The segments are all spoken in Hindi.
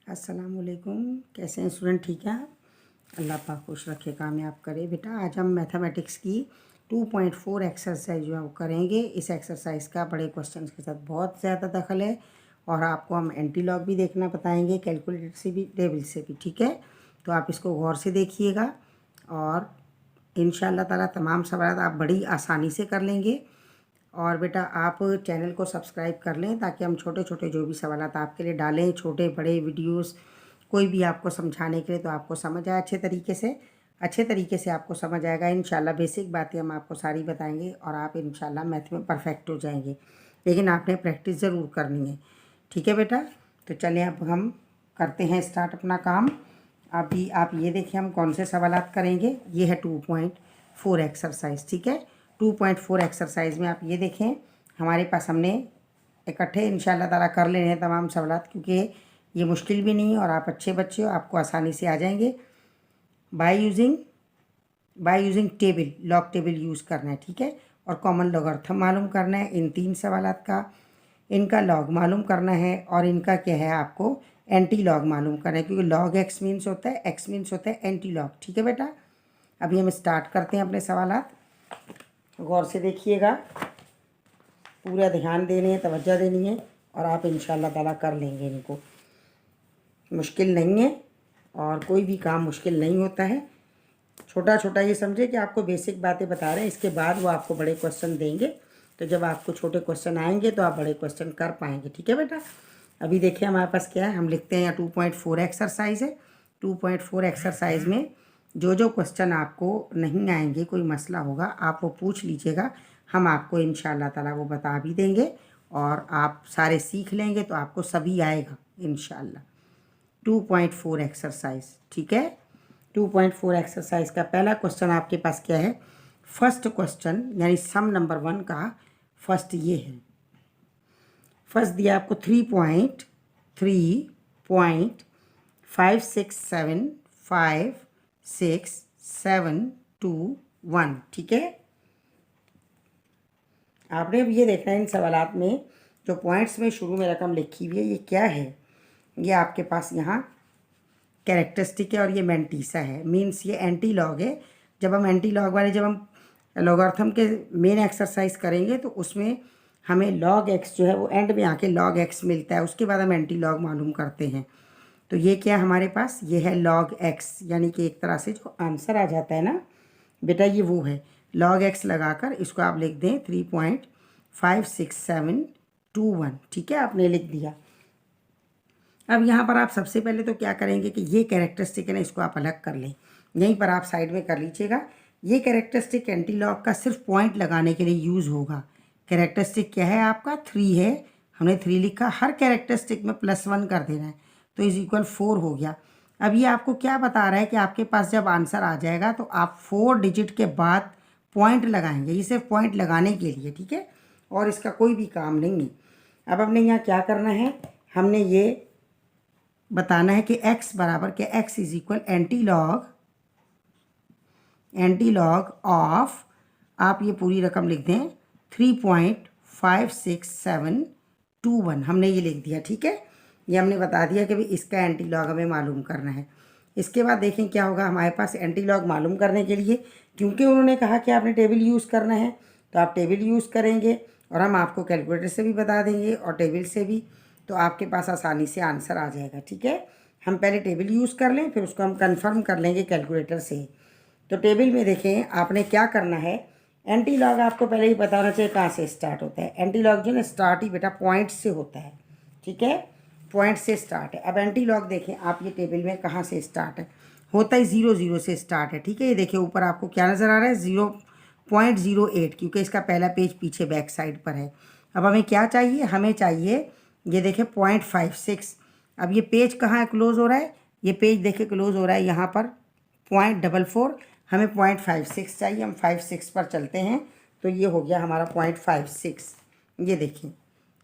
अस्सलामुअलैकुम। कैसे हैं स्टूडेंट? ठीक है, अल्लाह पाक खुश रखे, कामयाब करे। बेटा आज हम मैथमेटिक्स की 2.4 एक्सरसाइज जो है वो करेंगे। इस एक्सरसाइज का बड़े क्वेश्चंस के साथ बहुत ज़्यादा दखल है और आपको हम एंटी लॉग भी देखना बताएंगे, कैलकुलेटर से भी, टेबल से भी। ठीक है, तो आप इसको गौर से देखिएगा और इंशाअल्लाह ताला तमाम सवाल आप बड़ी आसानी से कर लेंगे। और बेटा आप चैनल को सब्सक्राइब कर लें ताकि हम छोटे छोटे जो भी सवाल आपके लिए डालें, छोटे बड़े वीडियोस कोई भी आपको समझाने के लिए, तो आपको समझ आए अच्छे तरीके से आपको समझ आएगा। इंशाल्लाह बेसिक बातें हम आपको सारी बताएंगे और आप इंशाल्लाह मैथ में परफेक्ट हो जाएंगे, लेकिन आपने प्रैक्टिस ज़रूर करनी है। ठीक है बेटा, तो चलें अब हम करते हैं स्टार्ट अपना काम। अभी आप ये देखिए हम कौन से सवालात करेंगे। ये है 2.4 एक्सरसाइज। ठीक है, 2.4 एक्सरसाइज में आप ये देखें हमारे पास हमने इकट्ठे इंशाल्लाह ताला कर लेने हैं तमाम सवालात, क्योंकि ये मुश्किल भी नहीं है और आप अच्छे बच्चे हो, आपको आसानी से आ जाएंगे। By using table, log table use करना है। ठीक है, और कॉमन लॉगरिथम मालूम करना है इन 3 सवालात का, इनका लॉग मालूम करना है और इनका क्या है आपको एंटी लॉग मालूम करना है, क्योंकि लॉग एक्स मीन्स होता है, एक्स मीन्स होता है एंटी लॉग। ठीक है बेटा, अभी हम स्टार्ट करते हैं अपने सवालात। गौर से देखिएगा, पूरा ध्यान देने है, तवज्जो देनी है और आप इंशाल्लाह ताला कर लेंगे इनको। मुश्किल नहीं है और कोई भी काम मुश्किल नहीं होता है। छोटा छोटा ये समझे कि आपको बेसिक बातें बता रहे हैं, इसके बाद वो आपको बड़े क्वेश्चन देंगे, तो जब आपको छोटे क्वेश्चन आएंगे तो आप बड़े क्वेश्चन कर पाएंगे। ठीक है बेटा, अभी देखिए हमारे पास क्या है, हम लिखते हैं यहाँ 2.4 एक्सरसाइज है। 2.4 एक्सरसाइज में जो जो क्वेश्चन आपको नहीं आएंगे, कोई मसला होगा, आप वो पूछ लीजिएगा, हम आपको इंशाल्लाह ताला वो बता भी देंगे और आप सारे सीख लेंगे तो आपको सभी आएगा इंशाल्लाह। 2.4 एक्सरसाइज। ठीक है, 2.4 एक्सरसाइज का पहला क्वेश्चन आपके पास क्या है, फर्स्ट क्वेश्चन यानी सम नंबर 1 का फर्स्ट ये है। फर्स्ट दिया आपको 3.3.5675671। ठीक है, आपने अब ये देखना है इन सवालात में जो पॉइंट्स में शुरू में रकम लिखी हुई है ये क्या है। ये आपके पास यहाँ कैरेक्टरिस्टिक है और ये मैंटीसा है, मीन्स ये एंटी लॉग है। जब हम एंटी लॉग वाले, जब हम लॉगरिथम के मेन एक्सरसाइज करेंगे तो उसमें हमें लॉग एक्स जो है वो एंड में आके लॉग एक्स मिलता है, उसके बाद हम एंटी लॉग मालूम करते हैं। तो ये क्या हमारे पास, ये है लॉग एक्स, यानी कि एक तरह से जो आंसर आ जाता है ना बेटा, ये वो है। लॉग एक्स लगाकर इसको आप लिख दें 3.56721। ठीक है, आपने लिख दिया। अब यहाँ पर आप सबसे पहले तो क्या करेंगे कि ये कैरेक्टरिस्टिक है ना, इसको आप अलग कर लें, यहीं पर आप साइड में कर लीजिएगा। ये कैरेक्टरिस्टिक एंटी लॉग का सिर्फ पॉइंट लगाने के लिए यूज़ होगा। कैरेक्टरिस्टिक क्या है आपका, 3 है, हमने 3 लिखा, हर कैरेक्टरिस्टिक में +1 कर देना है, तो इज इक्वल 4 हो गया। अब ये आपको क्या बता रहा है कि आपके पास जब आंसर आ जाएगा तो आप 4 डिजिट के बाद पॉइंट लगाएंगे, ये सिर्फ पॉइंट लगाने के लिए। ठीक है, और इसका कोई भी काम नहीं है। अब हमने यहाँ क्या करना है, हमने ये बताना है कि x बराबर के x is equal anti log of, आप ये पूरी रकम लिख दें 3.56721, हमने ये लिख दिया। ठीक है, ये हमने बता दिया कि भाई इसका एंटी लॉग हमें मालूम करना है। इसके बाद देखें क्या होगा हमारे पास एंटी लॉग मालूम करने के लिए, क्योंकि उन्होंने कहा कि आपने टेबल यूज़ करना है तो आप टेबल यूज़ करेंगे और हम आपको कैलकुलेटर से भी बता देंगे और टेबल से भी, तो आपके पास आसानी से आंसर आ जाएगा। ठीक है, हम पहले टेबल यूज़ कर लें, फिर उसको हम कंफर्म कर लेंगे कैलकुलेटर से। तो टेबल में देखें आपने क्या करना है, एंटी लॉग आपको पहले ही पता होना चाहिए कहाँ से स्टार्ट होता है। एंटी लॉग जो है ना, स्टार्ट ही बेटा पॉइंट से होता है। ठीक है, पॉइंट से स्टार्ट है। अब एंटी लॉग देखें आप, ये टेबल में कहाँ से स्टार्ट है, होता है 0 से स्टार्ट है। ठीक है, ये देखिए ऊपर आपको क्या नज़र आ रहा है, 0.08, क्योंकि इसका पहला पेज पीछे बैक साइड पर है। अब हमें क्या चाहिए, हमें चाहिए ये देखिए 0.56। अब ये पेज कहाँ है, क्लोज़ हो रहा है, ये पेज देखिए क्लोज़ हो रहा है यहाँ पर 0.44, हमें 0.56 चाहिए। हम 56 पर चलते हैं तो ये हो गया हमारा 0.56, ये देखिए।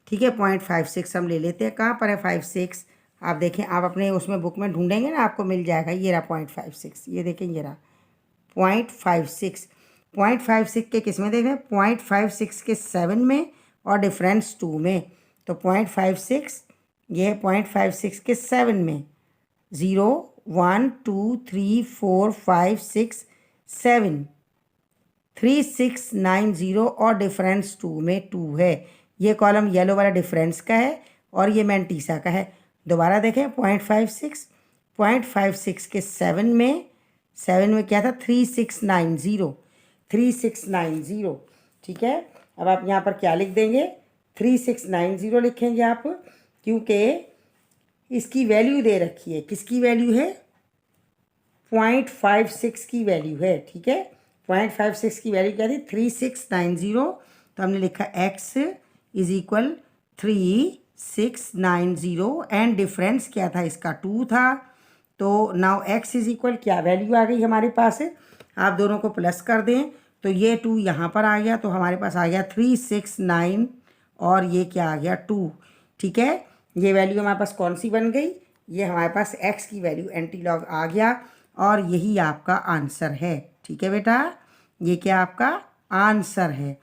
ठीक है, 0.56 हम ले लेते हैं। कहाँ पर है 56, आप देखें, आप अपने उसमें बुक में ढूंढेंगे ना आपको मिल जाएगा। ये रहा 0.56, ये देखें, ये रहा 0.56। 0.56 के किस में देखें, 0.56 के 7 में और डिफरेंस 2 में, तो 0.56 ये है 0.56 के 7 में, 0 1 2 3 4 5 6 7, 3690 और डिफरेंस 2 में 2 है। ये कॉलम येलो वाला डिफरेंस का है और ये मैंटीसा का है। दोबारा देखें 0.56 के 7 में, 7 में क्या था 3690, ठीक है। अब आप यहाँ पर क्या लिख देंगे 3690 लिखेंगे आप, क्योंकि इसकी वैल्यू दे रखी है। किसकी वैल्यू है 0.56 की वैल्यू है, ठीक है। 0.56 की वैल्यू क्या थी 3690, तो हमने लिखा x is equal 3690 and difference क्या था इसका 2 था। तो नाउ x इज इक्वल क्या वैल्यू आ गई हमारे पास है, आप दोनों को प्लस कर दें तो ये 2 यहाँ पर आ गया, तो हमारे पास आ गया 369 और ये क्या आ गया 2, ठीक है। ये वैल्यू हमारे पास कौन सी बन गई, ये हमारे पास x की वैल्यू एंटीलॉग आ गया और यही आपका आंसर है, ठीक है बेटा। ये क्या आपका आंसर है।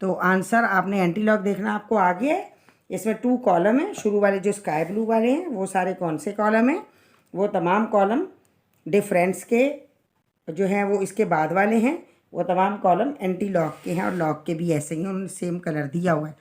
तो आंसर आपने एंटीलॉग देखना आपको आ गया है। इसमें 2 कॉलम है, शुरू वाले जो स्काई ब्लू वाले हैं वो सारे कौन से कॉलम हैं, वो तमाम कॉलम डिफरेंस के जो हैं वो इसके बाद वाले हैं, वो तमाम कॉलम एंटीलॉग के हैं और लॉग के भी ऐसे ही हैं, उन्होंने सेम कलर दिया हुआ है।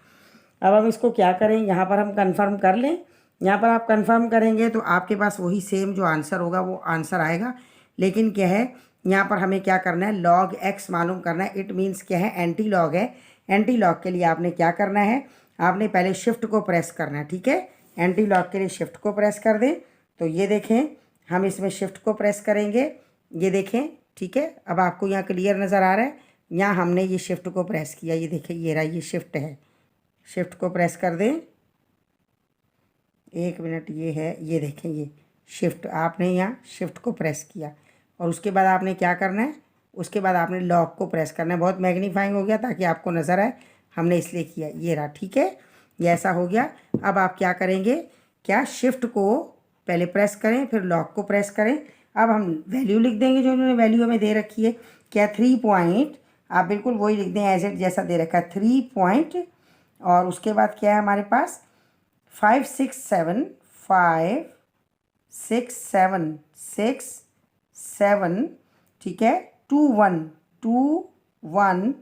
अब हम इसको क्या करें, यहाँ पर हम कंफर्म कर लें। यहाँ पर आप कंफर्म करेंगे तो आपके पास वही सेम जो आंसर होगा वो आंसर आएगा, लेकिन क्या है यहाँ पर हमें क्या करना है log x मालूम करना है। इट मीन्स क्या है एंटी लॉग है। एंटी लॉग के लिए आपने क्या करना है, आपने पहले शिफ्ट को प्रेस करना है, ठीक है। एंटी लॉग के लिए शिफ्ट को प्रेस कर दें तो ये देखें हम इसमें शिफ्ट को प्रेस करेंगे, ये देखें, ठीक है। अब आपको यहाँ क्लियर नज़र आ रहा है, यहाँ हमने ये शिफ्ट को प्रेस किया, ये देखें ये रहा, ये शिफ्ट है। शिफ्ट को प्रेस कर दें, 1 मिनट, ये है, ये देखें ये शिफ्ट, आपने यहाँ शिफ्ट को प्रेस किया और उसके बाद आपने क्या करना है, उसके बाद आपने लॉक को प्रेस करना है। बहुत मैग्नीफाइंग हो गया ताकि आपको नज़र आए, हमने इसलिए किया, ये रहा, ठीक है। ये ऐसा हो गया। अब आप क्या करेंगे, क्या शिफ्ट को पहले प्रेस करें फिर लॉक को प्रेस करें। अब हम वैल्यू लिख देंगे जो इन्होंने वैल्यू हमें दे रखी है, क्या 3 पॉइंट, आप बिल्कुल वही लिख दें एज इट जैसा दे रखा है 3 पॉइंट, और उसके बाद क्या है हमारे पास 5 6 7 5 6 7 6 7, ठीक है, 2 1 2 1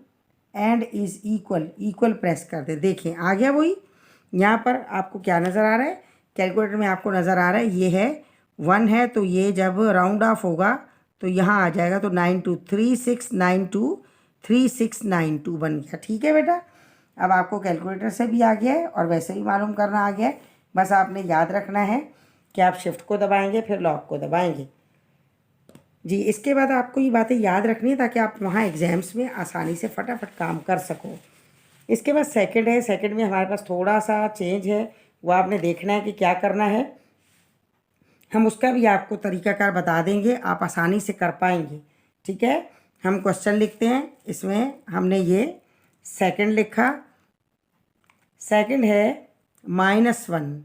एंड इज इक्वल प्रेस कर दे। देखें आ गया वही। यहाँ पर आपको क्या नज़र आ रहा है, कैलकुलेटर में आपको नज़र आ रहा है ये है 1 है, तो ये जब राउंड ऑफ होगा तो यहाँ आ जाएगा, तो 3692 बन गया, ठीक है बेटा। अब आपको कैलकुलेटर से भी आ गया है और वैसे भी मालूम करना आ गया है। बस आपने याद रखना है कि आप शिफ्ट को दबाएंगे फिर लॉक को दबाएंगे जी। इसके बाद आपको ये बातें याद रखनी है ताकि आप वहाँ एग्ज़ाम्स में आसानी से फटाफट काम कर सको। इसके बाद सेकंड है, सेकंड में हमारे पास थोड़ा सा चेंज है, वो आपने देखना है कि क्या करना है। हम उसका भी आपको तरीक़ाकार बता देंगे, आप आसानी से कर पाएंगे, ठीक है। हम क्वेश्चन लिखते हैं, इसमें हमने ये सेकंड लिखा। सेकंड है -1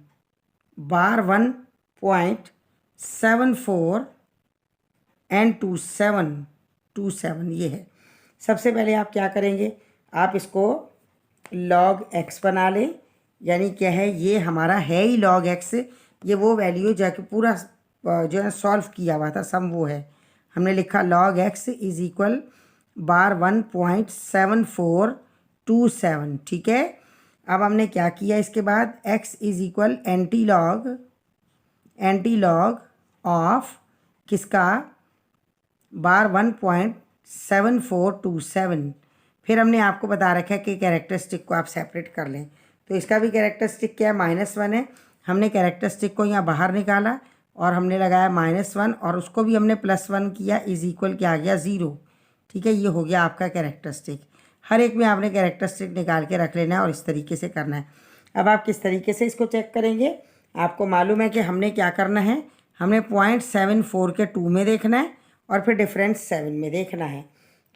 बार 1.74 एंड 27 ये है। सबसे पहले आप क्या करेंगे, आप इसको log x बना लें, यानी क्या है ये हमारा है ही log x, ये वो वैल्यू जाके पूरा जो है सॉल्व किया हुआ था सम वो है। हमने लिखा log x इज इक्वल बार 1.7427, ठीक है। अब हमने क्या किया, इसके बाद x is equal anti log of किसका, बार 1.7427। फिर हमने आपको बता रखा है कि कैरेक्टरिस्टिक को आप सेपरेट कर लें, तो इसका भी कैरेक्टरिस्टिक क्या है -1 है। हमने कैरेक्टरिस्टिक को यहाँ बाहर निकाला और हमने लगाया -1 और उसको भी हमने +1 किया, इज इक्वल क्या आ गया 0, ठीक है। ये हो गया आपका कैरेक्टरिस्टिक। हर एक में आपने कैरेक्टरिस्टिक निकाल के रख लेना है और इस तरीके से करना है। अब आप किस तरीके से इसको चेक करेंगे, आपको मालूम है कि हमने क्या करना है, हमने 0.74 के 2 में देखना है और फिर डिफरेंस 7 में देखना है।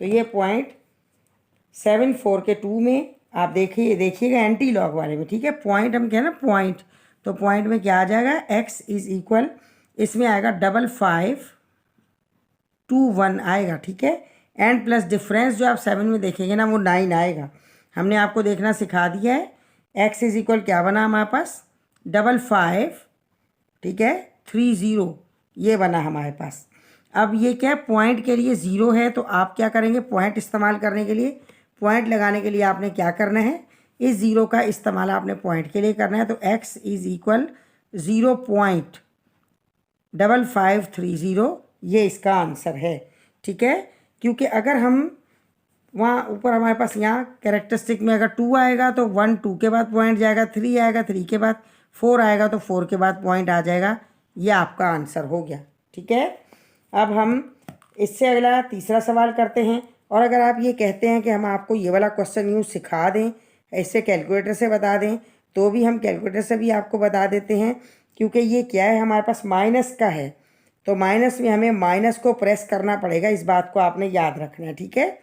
तो ये 0.74 के 2 में आप देखिएगा एंटी लॉग वाले में, ठीक है। पॉइंट हम क्या है ना पॉइंट, तो पॉइंट में क्या आ जाएगा x इज इक्वल, इसमें आएगा 5521 आएगा, ठीक है। एंड प्लस डिफरेंस जो आप 7 में देखेंगे ना वो 9 आएगा। हमने आपको देखना सिखा दिया है। x इज इक्वल क्या बना हमारे पास 55, ठीक है, 30, ये बना हमारे पास। अब ये क्या है, पॉइंट के लिए 0 है, तो आप क्या करेंगे, पॉइंट इस्तेमाल करने के लिए, पॉइंट लगाने के लिए आपने क्या करना है, इस 0 का इस्तेमाल आपने पॉइंट के लिए करना है। तो x इज़ इक्वल 0.5530, ये इसका आंसर है, ठीक है। क्योंकि अगर हम वहाँ ऊपर हमारे पास यहाँ कैरेक्टरिस्टिक में अगर 2 आएगा तो 1 2 के बाद पॉइंट जाएगा, 3 आएगा 3 के बाद, 4 आएगा तो 4 के बाद पॉइंट आ जाएगा। ये आपका आंसर हो गया, ठीक है। अब हम इससे अगला तीसरा सवाल करते हैं। और अगर आप ये कहते हैं कि हम आपको ये वाला क्वेश्चन यूँ सिखा दें, ऐसे कैलकुलेटर से बता दें, तो भी हम कैलकुलेटर से भी आपको बता देते हैं। क्योंकि ये क्या है, हमारे पास माइनस का है, तो माइनस में हमें माइनस को प्रेस करना पड़ेगा, इस बात को आपने याद रखना है, ठीक है।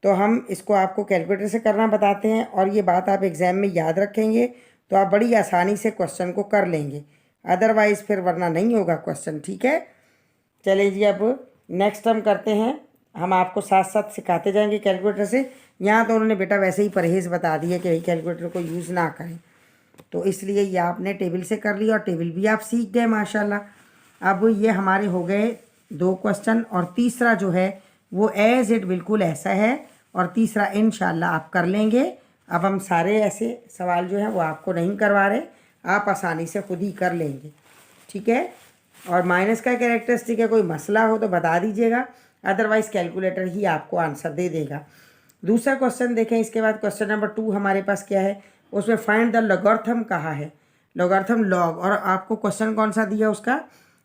तो हम इसको आपको कैलकुलेटर से करना बताते हैं, और ये बात आप एग्ज़ाम में याद रखेंगे तो आप बड़ी आसानी से क्वेश्चन को कर लेंगे, अदरवाइज़ फिर वरना नहीं होगा क्वेश्चन, ठीक है। चलिए जी, अब नेक्स्ट हम करते हैं, हम आपको साथ साथ सिखाते जाएंगे कैलकुलेटर से। यहाँ तो उन्होंने बेटा वैसे ही परहेज़ बता दिया कि भाई कैलकुलेटर को यूज़ ना करें, तो इसलिए ये आपने टेबल से कर लिया और टेबल भी आप सीख गए माशाल्लाह। अब ये हमारे हो गए 2 क्वेश्चन, और तीसरा जो है वो एज इट बिल्कुल ऐसा है, और तीसरा इंशाल्लाह आप कर लेंगे। अब हम सारे ऐसे सवाल जो हैं वो आपको नहीं करवा रहे, आप आसानी से खुद ही कर लेंगे, ठीक है। और माइनस का कैरेक्टरिस्टिक है, कोई मसला हो तो बता दीजिएगा, अदरवाइज़ कैलकुलेटर ही आपको आंसर दे देगा। दूसरा क्वेश्चन देखें, इसके बाद क्वेश्चन नंबर 2 हमारे पास क्या है, उसमें फाइंड द लॉगरिथम कहा है, लॉगरिथम लॉग, और आपको क्वेश्चन कौन सा दिया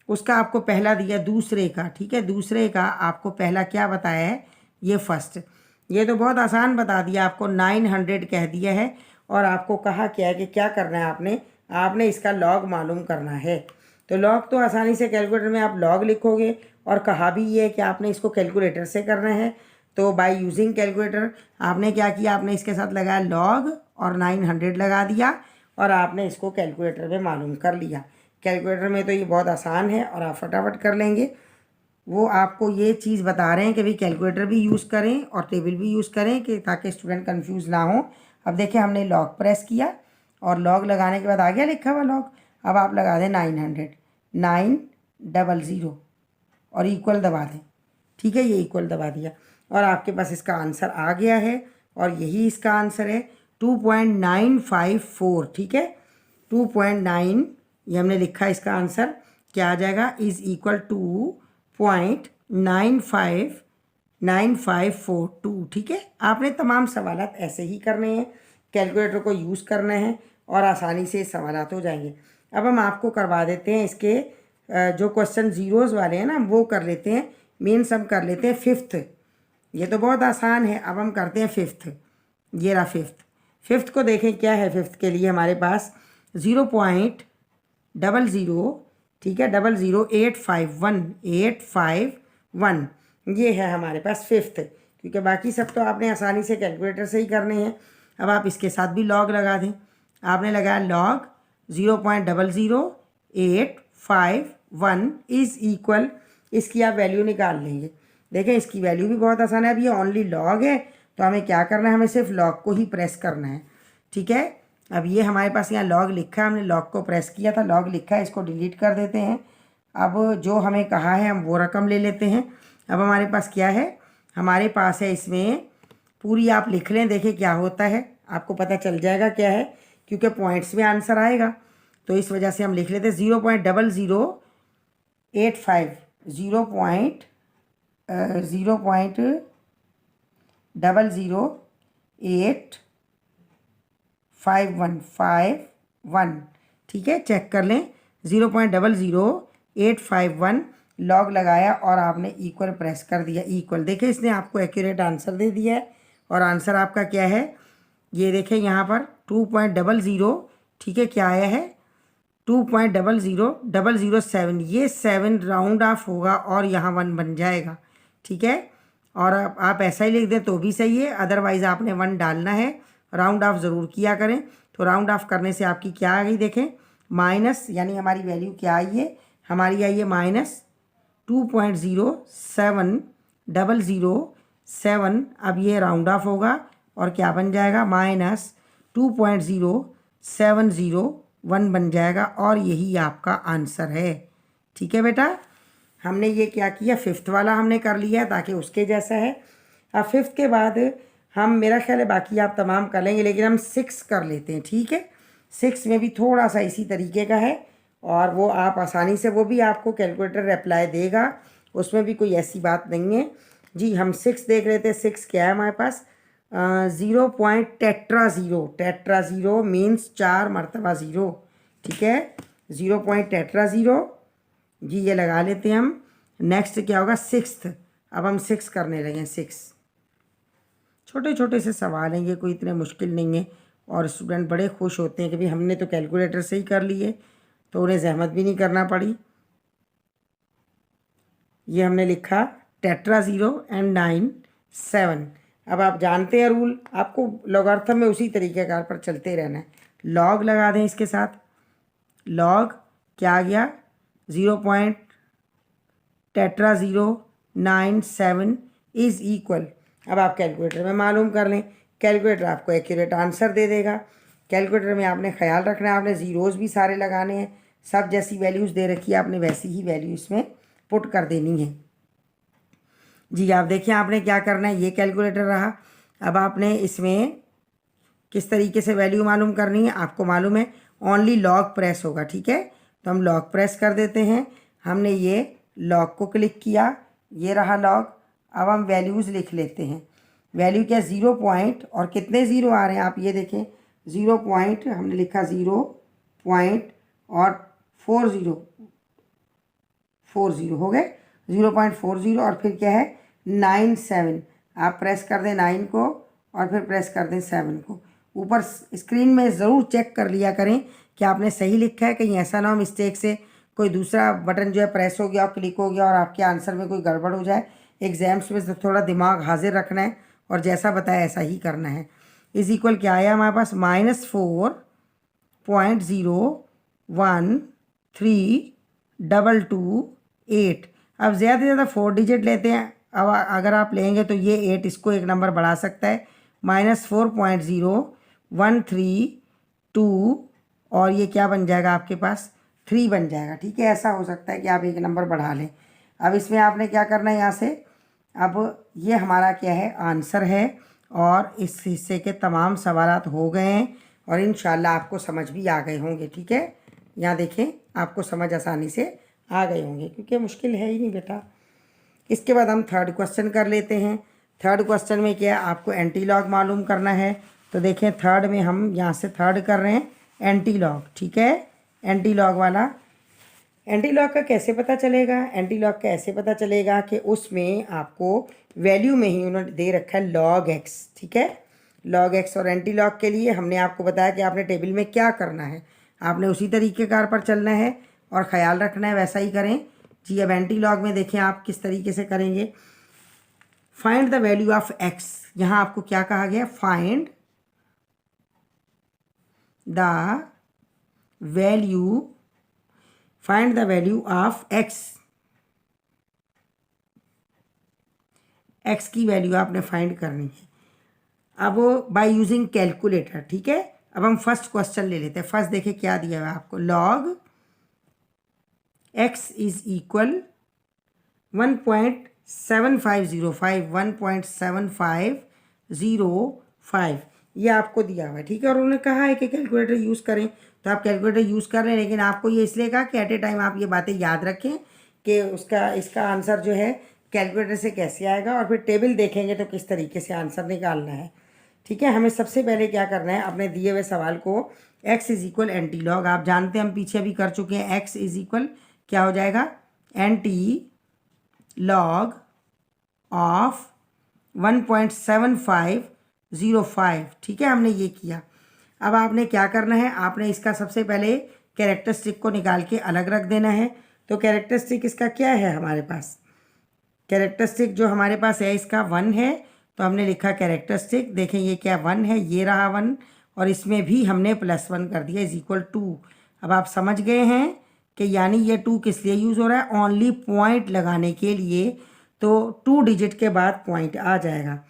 उसका आपको पहला दिया दूसरे का, ठीक है। दूसरे का आपको पहला क्या बताया है, ये फर्स्ट, ये तो बहुत आसान बता दिया आपको, 900 कह दिया है, और आपको कहा क्या है कि क्या करना है, आपने इसका लॉग मालूम करना है। तो लॉग तो आसानी से कैलकुलेटर में आप लॉग लिखोगे, और कहा भी ये है कि आपने इसको कैलकुलेटर से करना है। तो बाय यूजिंग कैलकुलेटर आपने क्या किया, आपने इसके साथ लगाया लॉग और 900 लगा दिया, और आपने इसको कैलकुलेटर में मालूम कर लिया। कैलकुलेटर में तो ये बहुत आसान है और आप फटाफट कर लेंगे। वो आपको ये चीज़ बता रहे हैं कि भाई कैलकुलेटर भी यूज़ करें और टेबल भी यूज़ करें, कि ताकि स्टूडेंट कंफ्यूज ना हो। अब देखिए, हमने लॉग प्रेस किया, और लॉग लगाने के बाद आ गया लिखा हुआ लॉग। अब आप लगा दें 900 और इक्वल दबा दें, ठीक है, ये इक्वल दबा दिया, और आपके पास इसका आंसर आ गया है, और यही इसका आंसर है 2.954, ठीक है। 2.9 ये हमने लिखा, इसका आंसर क्या आ जाएगा, इज़ इक्वल 2.9542, ठीक है। आपने तमाम सवालात ऐसे ही करने हैं, कैलकुलेटर को यूज़ करना है, और आसानी से सवालात हो जाएंगे। अब हम आपको करवा देते हैं इसके जो क्वेश्चन जीरोज़ वाले हैं ना, वो कर लेते हैं, मेन सम कर लेते हैं 5th। ये तो बहुत आसान है, अब हम करते हैं 5th। ये रहा 5th को देखें क्या है। 5th के लिए हमारे पास 0.00, ठीक है, 00851 ये है हमारे पास 5th। क्योंकि बाकी सब तो आपने आसानी से कैलकुलेटर से ही करने हैं। अब आप इसके साथ भी लॉग लगा दें, आपने लगाया लॉग 0.00851 इज़ इक्वल, इसकी आप वैल्यू निकाल लेंगे। देखें, इसकी वैल्यू भी बहुत आसान है। अब ये ओनली लॉग है, तो हमें क्या करना है, हमें सिर्फ लॉग को ही प्रेस करना है, ठीक है। अब ये हमारे पास यहाँ लॉग लिखा है, हमने लॉग को प्रेस किया था, लॉग लिखा है, इसको डिलीट कर देते हैं। अब जो हमें कहा है हम वो रकम ले लेते हैं। अब हमारे पास क्या है, हमारे पास है, इसमें पूरी आप लिख लें, देखें क्या होता है, आपको पता चल जाएगा क्या है, क्योंकि पॉइंट्स में आंसर आएगा, तो इस वजह से हम लिख लेते हैं 0.0085 0.00851, ठीक है, चेक कर लें। 0.00851 लॉग लगाया, और आपने इक्वल प्रेस कर दिया, इक्वल। देखिए, इसने आपको एक्यूरेट आंसर दे दिया है, और आंसर आपका क्या है, ये देखें यहाँ पर 2.00, ठीक है, क्या आया है 2.00007, ये 7 राउंड ऑफ होगा और यहाँ 1 बन जाएगा, ठीक है। और आप ऐसा ही लिख दें तो भी सही है, अदरवाइज़ आपने 1 डालना है, राउंड ऑफ ज़रूर किया करें। तो राउंड ऑफ करने से आपकी क्या आ गई, देखें माइनस, यानी हमारी वैल्यू क्या आई है, हमारी आई है -2.07007। अब ये राउंड ऑफ होगा और क्या बन जाएगा, -2.070 1 बन जाएगा और यही आपका आंसर है। ठीक है बेटा, हमने ये क्या किया, फिफ्थ वाला हमने कर लिया ताकि उसके जैसा है। अब फिफ्थ के बाद हम, मेरा ख्याल है बाकी आप तमाम कर लेंगे, लेकिन हम 6 कर लेते हैं। ठीक है, 6 में भी थोड़ा सा इसी तरीके का है और वो आप आसानी से, वो भी आपको कैलकुलेटर रिप्लाई देगा, उसमें भी कोई ऐसी बात नहीं है जी। हम 6 देख लेते हैं। 6 क्या है हमारे पास, 0 point tetra zero. Tetra zero means 4 मरतबा ज़ीरो। ठीक है, 0 पॉइंट टेट्रा ज़ीरो जी, ये लगा लेते हैं हम। नेक्स्ट क्या होगा, सिक्स्थ। अब हम 6 करने लगे। 6 छोटे छोटे से सवाल हैं, ये कोई इतने मुश्किल नहीं है और स्टूडेंट बड़े खुश होते हैं कि भाई हमने तो कैलकुलेटर से ही कर लिए, तो उन्हें जहमत भी नहीं करना पड़ी। ये हमने लिखा टेट्रा ज़ीरो एंड 9 7। अब आप जानते हैं रूल, आपको लॉगरिथम में उसी तरीके कार पर चलते रहना है। लॉग लगा दें इसके साथ। लॉग क्या आ गया, 0 point tetra zero 9 7 is equal. अब आप कैलकुलेटर में मालूम कर लें, कैलकुलेटर आपको एक्यूरेट आंसर दे देगा। कैलकुलेटर में आपने ख्याल रखना है, आपने ज़ीरोज़ भी सारे लगाने हैं, सब जैसी वैल्यूज़ दे रखी है आपने वैसी ही वैल्यू इसमें पुट कर देनी है जी। आप देखिए आपने क्या करना है, ये कैलकुलेटर रहा। अब आपने इसमें किस तरीके से वैल्यू मालूम करनी है, आपको मालूम है ओनली लॉग प्रेस होगा। ठीक है, तो हम लॉग प्रेस कर देते हैं। हमने ये लॉग को क्लिक किया, ये रहा लॉग। अब हम वैल्यूज़ लिख लेते हैं। वैल्यू क्या, 0 पॉइंट और कितने ज़ीरो आ रहे हैं आप ये देखें, 0 पॉइंट हमने लिखा 0 पॉइंट और 40 हो गए, 0.40 और फिर क्या है 9 7। आप प्रेस कर दें 9 को और फिर प्रेस कर दें 7 को। ऊपर स्क्रीन में ज़रूर चेक कर लिया करें कि आपने सही लिखा है, कहीं ऐसा ना हो मिस्टेक से कोई दूसरा बटन जो है प्रेस हो गया और क्लिक हो गया और आपके आंसर में कोई गड़बड़ हो जाए। एग्जाम्स में थोड़ा दिमाग हाजिर रखना है और जैसा बताया ऐसा ही करना है। इज इक्वल क्या आया हमारे पास, -4.0132228। अब ज़्यादा से ज़्यादा 4 डिजिट लेते हैं। अब अगर आप लेंगे तो ये 8 इसको एक नंबर बढ़ा सकता है, -4.0132 और ये क्या बन जाएगा आपके पास 3 बन जाएगा। ठीक है, ऐसा हो सकता है कि आप एक नंबर बढ़ा लें। अब इसमें आपने क्या करना है यहाँ से, अब ये हमारा क्या है आंसर है और इस हिस्से के तमाम सवालात हो गए हैं और इंशाल्लाह आपको समझ भी आ गए होंगे। ठीक है, यहाँ देखें आपको समझ आसानी से आ गए होंगे क्योंकि मुश्किल है ही नहीं बेटा। इसके बाद हम थर्ड क्वेश्चन कर लेते हैं। थर्ड क्वेश्चन में क्या है, आपको एंटी लॉग मालूम करना है। तो देखें थर्ड में हम यहाँ से थर्ड कर रहे हैं एंटी लॉग। ठीक है, एंटी लॉग वाला, एंटी लॉग का कैसे पता चलेगा, एंटी लॉग का ऐसे पता चलेगा कि उसमें आपको वैल्यू में ही उन्होंने दे रखा है log x। ठीक है, log x और एंटी लॉग के लिए हमने आपको बताया कि आपने टेबल में क्या करना है, आपने उसी तरीके कार पर चलना है और ख़याल रखना है वैसा ही करें जी। अब एंटी लॉग में देखें आप किस तरीके से करेंगे। Find the value of x, यहाँ आपको क्या कहा गया, find the value of x। x की वैल्यू आपने फाइंड करनी है अब बाय यूजिंग कैलकुलेटर। ठीक है, अब हम फर्स्ट क्वेश्चन ले लेते हैं। फर्स्ट देखिए क्या दिया हुआ है आपको, log x इज इक्वल 1.7505 ये आपको दिया हुआ है। ठीक है, और उन्होंने कहा है कि कैलकुलेटर यूज़ करें, तो आप कैलकुलेटर यूज़ कर लें, लेकिन आपको ये इसलिए कहा कि एट ए टाइम आप ये बातें याद रखें कि इसका आंसर जो है कैलकुलेटर से कैसे आएगा और फिर टेबल देखेंगे तो किस तरीके से आंसर निकालना है। ठीक है, हमें सबसे पहले क्या करना है, अपने दिए हुए सवाल को x is equal anti log, आप जानते हैं हम पीछे भी कर चुके हैं, x इज इक्वल क्या हो जाएगा, एंटी लॉग ऑफ 1.7505। ठीक है, हमने ये किया। अब आपने क्या करना है, आपने इसका सबसे पहले कैरेक्टरिस्टिक को निकाल के अलग रख देना है। तो कैरेक्टरिस्टिक इसका क्या है हमारे पास, कैरेक्टरिस्टिक जो हमारे पास है इसका 1 है, तो हमने लिखा कैरेक्टरिस्टिक। देखें ये क्या 1 है, ये रहा 1 और इसमें भी हमने +1 कर दिया इज इक्वल 2। अब आप समझ गए हैं कि यानी ये 2 किस लिए यूज़ हो रहा है, ओनली पॉइंट लगाने के लिए। तो 2 डिजिट के बाद पॉइंट आ जाएगा।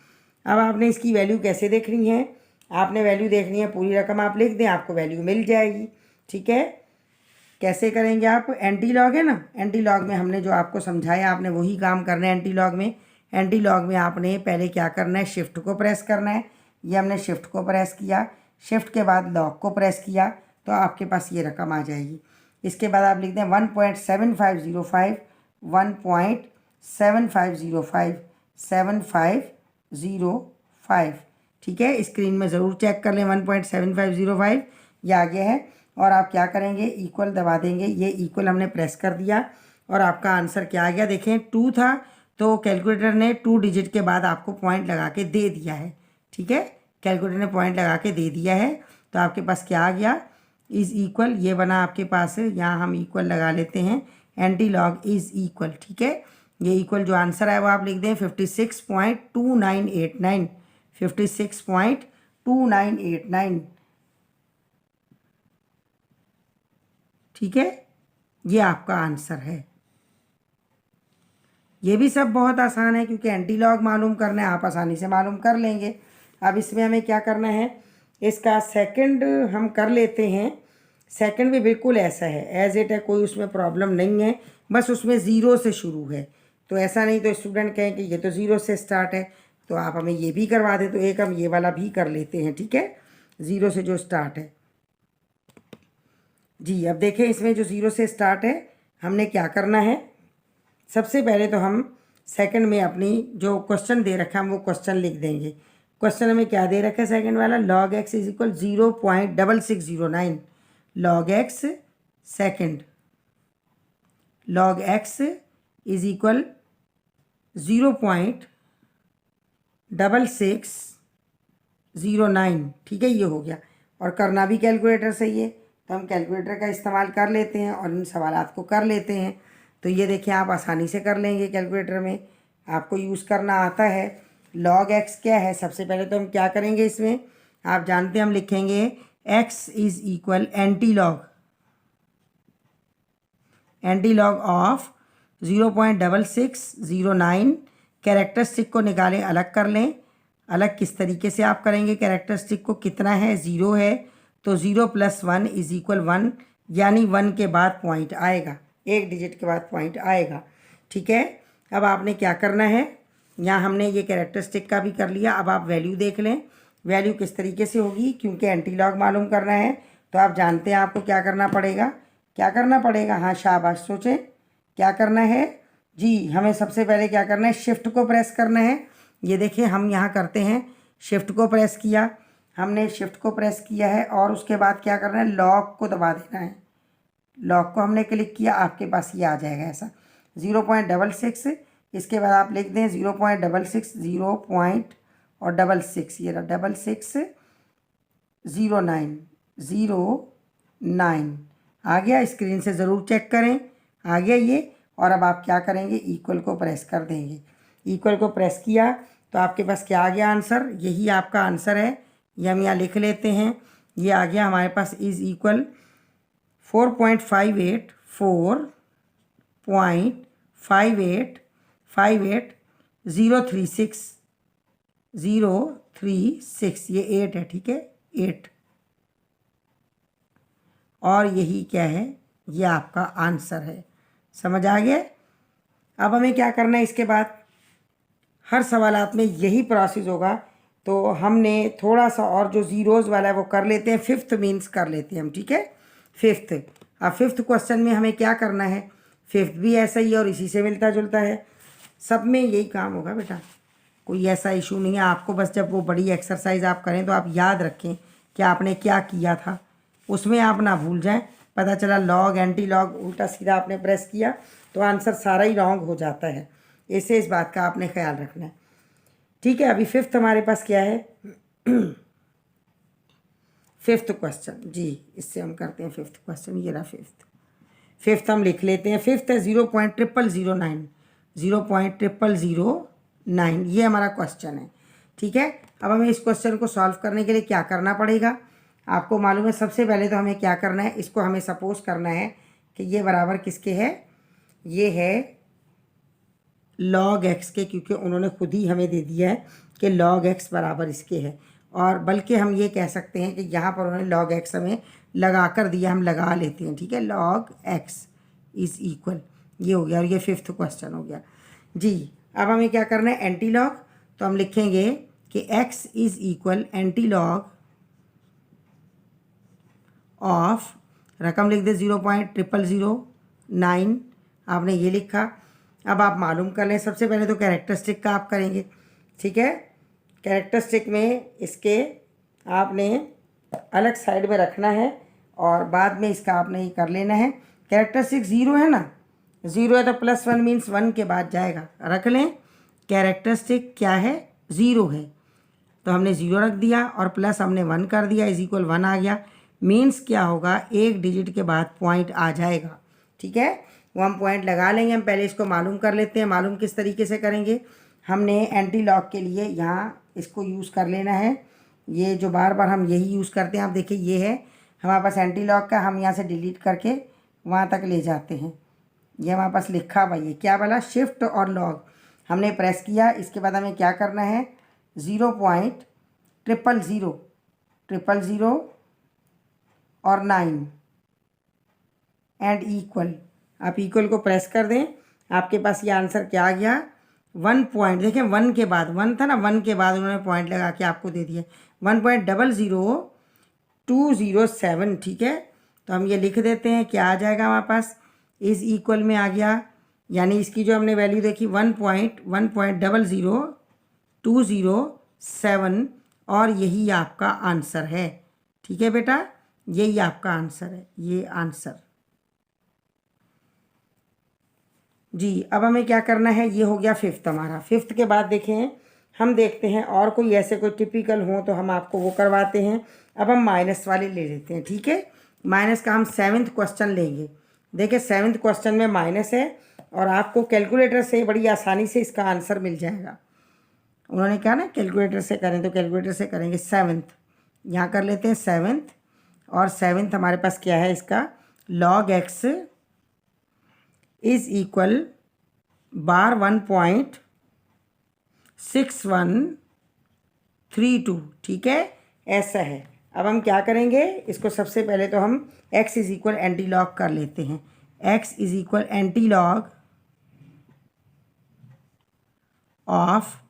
अब आपने इसकी वैल्यू कैसे देखनी है, आपने वैल्यू देखनी है पूरी रकम आप लिख दें, आपको वैल्यू मिल जाएगी। ठीक है। कैसे करेंगे आप, एंटी लॉग है ना, एंटी लॉग में हमने जो आपको समझाया आपने वही काम करना है। एंटी लॉग में, एंटी लॉग में आपने पहले क्या करना है, शिफ्ट को प्रेस करना है। ये हमने शिफ्ट को प्रेस किया, शिफ्ट के बाद लॉग को प्रेस किया तो आपके पास ये रकम आ जाएगी। इसके बाद आप लिख दें 1.7505 1.7505 7505। ठीक है, स्क्रीन में ज़रूर चेक कर लें 1.7505 ये आ गया है। और आप क्या करेंगे, इक्वल दबा देंगे। ये इक्वल हमने प्रेस कर दिया और आपका आंसर क्या आ गया, देखें 2 था तो कैलकुलेटर ने 2 डिजिट के बाद आपको पॉइंट लगा के दे दिया है। ठीक है, कैलकुलेटर ने पॉइंट लगा के दे दिया है तो आपके पास क्या आ गया, इज़ इक्वल, ये बना आपके पास। यहाँ हम इक्वल लगा लेते हैं, एंटी लॉग इज़ इक्वल। ठीक है, ये इक्वल जो आंसर है वो आप लिख दें 56.2989 56.2989। ठीक है, ये आपका आंसर है। ये भी सब बहुत आसान है क्योंकि एंटी लॉग मालूम करना है, आप आसानी से मालूम कर लेंगे। अब इसमें हमें क्या करना है, इसका सेकंड हम कर लेते हैं। सेकंड भी बिल्कुल ऐसा है, एज इट है, कोई उसमें प्रॉब्लम नहीं है, बस उसमें ज़ीरो से शुरू है। तो ऐसा नहीं तो स्टूडेंट कहें कि ये तो ज़ीरो से स्टार्ट है, तो आप हमें ये भी करवा दें। तो एक हम ये वाला भी कर लेते हैं। ठीक है, ज़ीरो से जो स्टार्ट है जी। अब देखें इसमें जो ज़ीरो से स्टार्ट है, हमने क्या करना है, सबसे पहले तो हम सेकंड में अपनी जो क्वेश्चन दे रखा है हम वो क्वेश्चन लिख देंगे। क्वेश्चन हमें क्या दे रखा है सेकंड वाला, log x is equal 0.6609 log x second, log x is equal 0.6609। ठीक है, ये हो गया। और करना भी कैलकुलेटर से ही है तो हम कैलकुलेटर का इस्तेमाल कर लेते हैं और इन सवालात को कर लेते हैं। तो ये देखिए आप आसानी से कर लेंगे, कैलकुलेटर में आपको यूज़ करना आता है। log x क्या है, सबसे पहले तो हम क्या करेंगे, इसमें आप जानते हैं हम लिखेंगे x is equal anti log of 0.6609। Characteristic को निकालें, अलग कर लें। अलग किस तरीके से आप करेंगे, कैरेक्टरिस्टिक को कितना है, 0 है तो 0 + 1 इज़ इक्वल 1, यानी 1 के बाद पॉइंट आएगा, एक डिजिट के बाद पॉइंट आएगा। ठीक है, अब आपने क्या करना है, यहाँ हमने ये कैरेक्टरिस्टिक का भी कर लिया। अब आप वैल्यू देख लें, वैल्यू किस तरीके से होगी, क्योंकि एंटी लॉग मालूम करना है तो आप जानते हैं आपको क्या करना पड़ेगा, क्या करना पड़ेगा। हाँ शाबाश, सोचें क्या करना है जी। हमें सबसे पहले क्या करना है, शिफ्ट को प्रेस करना है। ये देखिए हम यहाँ करते हैं, शिफ्ट को प्रेस किया, हमने शिफ्ट को प्रेस किया है और उसके बाद क्या करना है, लॉक को दबा देना है। लॉक को हमने क्लिक किया, आपके पास ये आ जाएगा ऐसा 0.66। इसके बाद आप लिख दें 0.66 0.66, ये रहा 6609 आ गया। स्क्रीन से ज़रूर चेक करें, आ गया ये। और अब आप क्या करेंगे, इक्वल को प्रेस कर देंगे। इक्वल को प्रेस किया तो आपके पास क्या आ गया, आंसर, यही आपका आंसर है। ये हम यहाँ लिख लेते हैं, ये आ गया हमारे पास इज़ इक्वल 4.584858036036, ये 8 है। ठीक है, 8, और यही क्या है, ये आपका आंसर है। समझ आ गया। अब हमें क्या करना है, इसके बाद हर सवालात में यही प्रोसेस होगा। तो हमने थोड़ा सा और जो ज़ीरोज़ वाला है वो कर लेते हैं, फिफ्थ मीन्स कर लेते हैं हम। ठीक है, फिफ्थ। अब फिफ्थ क्वेश्चन में हमें क्या करना है, फिफ्थ भी ऐसा ही है और इसी से मिलता जुलता है, सब में यही काम होगा बेटा, कोई ऐसा इशू नहीं है। आपको बस जब वो बड़ी एक्सरसाइज आप करें तो आप याद रखें कि आपने क्या किया था, उसमें आप ना भूल जाएं। पता चला लॉग एंटी लॉग उल्टा सीधा आपने प्रेस किया तो आंसर सारा ही रॉन्ग हो जाता है, इससे इस बात का आपने ख्याल रखना है। ठीक है, अभी फिफ्थ हमारे पास क्या है, फिफ्थ क्वेश्चन जी, इससे हम करते हैं फिफ्थ क्वेश्चन। ये रहा फिफ्थ हम लिख लेते हैं। फिफ्थ है 0.0009 ये हमारा क्वेश्चन है। ठीक है, अब हमें इस क्वेश्चन को सॉल्व करने के लिए क्या करना पड़ेगा, आपको मालूम है। सबसे पहले तो हमें क्या करना है, इसको हमें सपोज करना है कि ये बराबर किसके है, ये है log x के, क्योंकि उन्होंने खुद ही हमें दे दिया है कि log x बराबर इसके है। और बल्कि हम ये कह सकते हैं कि यहाँ पर उन्होंने log x हमें लगा कर दिया, हम लगा लेते हैं, ठीक है। log x इज़ इक्वल, ये हो गया और ये 5th क्वेश्चन हो गया जी। अब हमें क्या करना है, एंटी लॉग, तो हम लिखेंगे कि x is equal anti log of, रकम लिख दे 0.0009, आपने ये लिखा। अब आप मालूम कर लें, सबसे पहले तो कैरेक्टरिस्टिक का आप करेंगे, ठीक है। कैरेक्टरिस्टिक में इसके आपने अलग साइड में रखना है और बाद में इसका आपने ये कर लेना है। कैरेक्टरिस्टिक 0 है ना, 0 है तो +1 मीन्स 1 के बाद जाएगा, रख लें। कैरेक्टरिस्टिक क्या है, 0 है, तो हमने 0 रख दिया और प्लस हमने 1 कर दिया, इज इक्वल 1 आ गया। मीन्स क्या होगा, एक डिजिट के बाद पॉइंट आ जाएगा, ठीक है। वो हम पॉइंट लगा लेंगे। हम पहले इसको मालूम कर लेते हैं। मालूम किस तरीके से करेंगे, हमने एंटी लॉग के लिए यहाँ इसको यूज़ कर लेना है, ये जो बार बार हम यही यूज़ करते हैं। आप देखिए ये है हमारे पास एंटी लॉग का, हम यहाँ से डिलीट करके वहाँ तक ले जाते हैं। ये हमारे पास लिखा हुआ, ये क्या बोला, शिफ्ट और लॉग हमने प्रेस किया। इसके बाद हमें क्या करना है, 0.00000 और 9 एंड इक्वल, आप इक्वल को प्रेस कर दें, आपके पास ये आंसर क्या आ गया, 1 पॉइंट, देखें 1 के बाद 1 था ना, 1 के बाद उन्होंने पॉइंट लगा के आपको दे दिए 1.00207, ठीक है। तो हम ये लिख देते हैं, क्या आ जाएगा हमारे पास, इज़ इक्वल में आ गया, यानी इसकी जो हमने वैल्यू देखी 1.00207 और यही आपका आंसर है, ठीक है बेटा, यही आपका आंसर है, ये आंसर जी। अब हमें क्या करना है, ये हो गया 5th हमारा। 5th के बाद देखें, हम देखते हैं और कोई ऐसे कोई टिपिकल हो तो हम आपको वो करवाते हैं। अब हम माइनस वाले ले लेते हैं, ठीक है। माइनस का हम 7th क्वेश्चन लेंगे। देखिए 7th क्वेश्चन में माइनस है और आपको कैलकुलेटर से बड़ी आसानी से इसका आंसर मिल जाएगा। उन्होंने कहा ना कैलकुलेटर से करें, तो कैलकुलेटर से करेंगे। 7th यहाँ कर लेते हैं 7th, और 7th हमारे पास क्या है इसका, log x इज़ इक्वल बार 1.6132, ठीक है, ऐसा है। अब हम क्या करेंगे, इसको सबसे पहले तो हम x is equal anti log कर लेते हैं। x is equal anti log of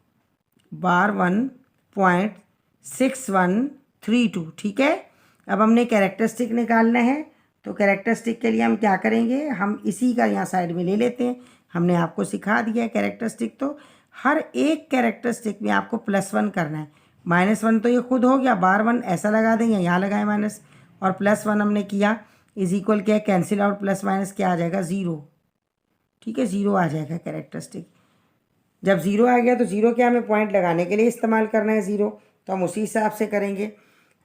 बार 1.6132, ठीक है। अब हमने कैरेक्टरिस्टिक निकालना है, तो कैरेक्टरिस्टिक के लिए हम क्या करेंगे, हम इसी का यहाँ साइड में ले लेते हैं। हमने आपको सिखा दिया है कैरेक्टरिस्टिक, तो हर एक कैरेक्टरिस्टिक में आपको +1 करना है। -1 तो ये खुद हो गया, बार 1 ऐसा लगा देंगे, यहाँ लगाए माइनस, और +1 हमने किया, इज इक्वल क्या है, कैंसिल आउट, प्लस माइनस क्या आ जाएगा, 0, ठीक है, 0 आ जाएगा कैरेक्टरिस्टिक। जब 0 आ गया तो 0 क्या हमें पॉइंट लगाने के लिए इस्तेमाल करना है 0, तो हम उसी हिसाब से करेंगे।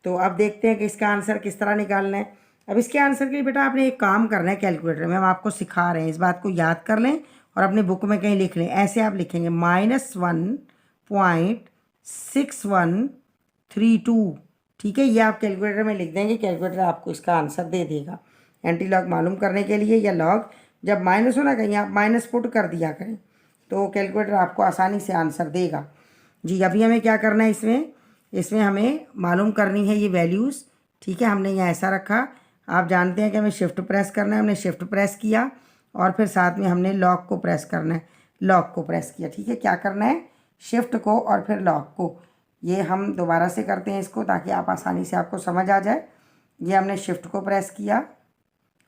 तो अब देखते हैं कि इसका आंसर किस तरह निकालना है। अब इसके आंसर के लिए बेटा आपने एक काम करना है, कैलकुलेटर में हम आपको सिखा रहे हैं, इस बात को याद कर लें और अपने बुक में कहीं लिख लें। ऐसे आप लिखेंगे -1.6132, ठीक है, ये आप कैलकुलेटर में लिख देंगे, कैलकुलेटर आपको इसका आंसर दे देगा। एंटी लॉग मालूम करने के लिए या लॉग जब माइनस हो ना कहीं, आप माइनस पुट कर दिया करें, तो कैलकुलेटर आपको आसानी से आंसर देगा जी। अभी हमें क्या करना है, इसमें हमें मालूम करनी है ये वैल्यूज़, ठीक है। हमने यहाँ ऐसा रखा, आप जानते हैं कि हमें शिफ्ट प्रेस करना है, हमने शिफ्ट प्रेस किया और फिर साथ में हमने लॉक को प्रेस करना है, लॉक को प्रेस किया, ठीक है। क्या करना है, शिफ्ट को और फिर लॉक को, ये हम दोबारा से करते हैं इसको ताकि आप आसानी से आपको समझ आ जाए। ये हमने शिफ्ट को प्रेस किया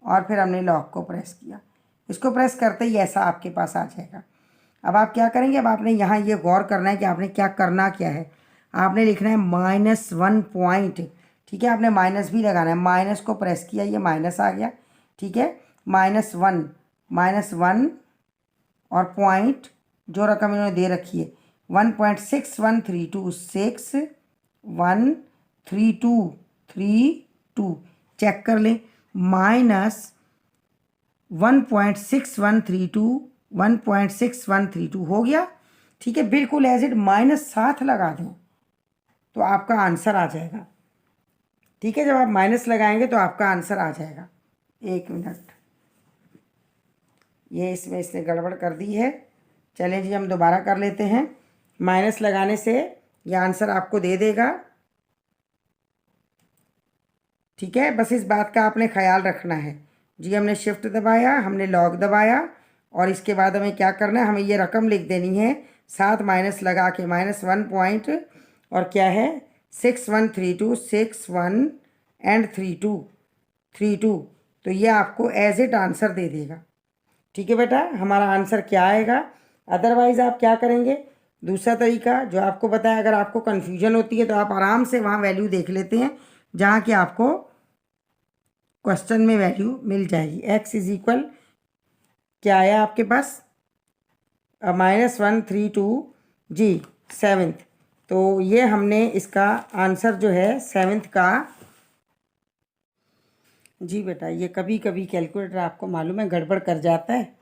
और फिर हमने लॉक को प्रेस किया, इसको प्रेस करते ही ऐसा आपके पास आ जाएगा। अब आप क्या करेंगे, अब आपने यहाँ ये गौर करना है कि आपने क्या करना क्या है, आपने लिखना है -1 पॉइंट, ठीक है। आपने माइनस भी लगाना है, माइनस को प्रेस किया, ये माइनस आ गया, ठीक है। -1 और पॉइंट जो रकम इन्होंने दे रखी है 1.6132, चेक कर लें, -1.6132 हो गया, ठीक है। बिल्कुल एज इट -7 लगा दें तो आपका आंसर आ जाएगा, ठीक है। जब आप माइनस लगाएंगे तो आपका आंसर आ जाएगा। 1 मिनट, ये इसने गड़बड़ कर दी है, चलें जी हम दोबारा कर लेते हैं। माइनस लगाने से ये आंसर आपको दे देगा, ठीक है, बस इस बात का आपने ख्याल रखना है जी। हमने शिफ्ट दबाया, हमने लॉग दबाया और इसके बाद हमें क्या करना है, हमें ये रकम लिख देनी है, साथ माइनस लगा के -1 पॉइंट और क्या है 6132 61 एंड 32 तो ये आपको एज इट आंसर दे देगा। ठीक है बेटा, हमारा आंसर क्या आएगा। अदरवाइज़ आप क्या करेंगे, दूसरा तरीका जो आपको बताया, अगर आपको कन्फ्यूजन होती है तो आप आराम से वहाँ वैल्यू देख लेते हैं जहाँ कि आपको क्वेश्चन में वैल्यू मिल जाएगी। x इज इक्वल क्या आया आपके पास -132 जी 7th। तो ये हमने इसका आंसर जो है 7th का जी बेटा, ये कभी कभी कैलकुलेटर आपको मालूम है गड़बड़ कर जाता है,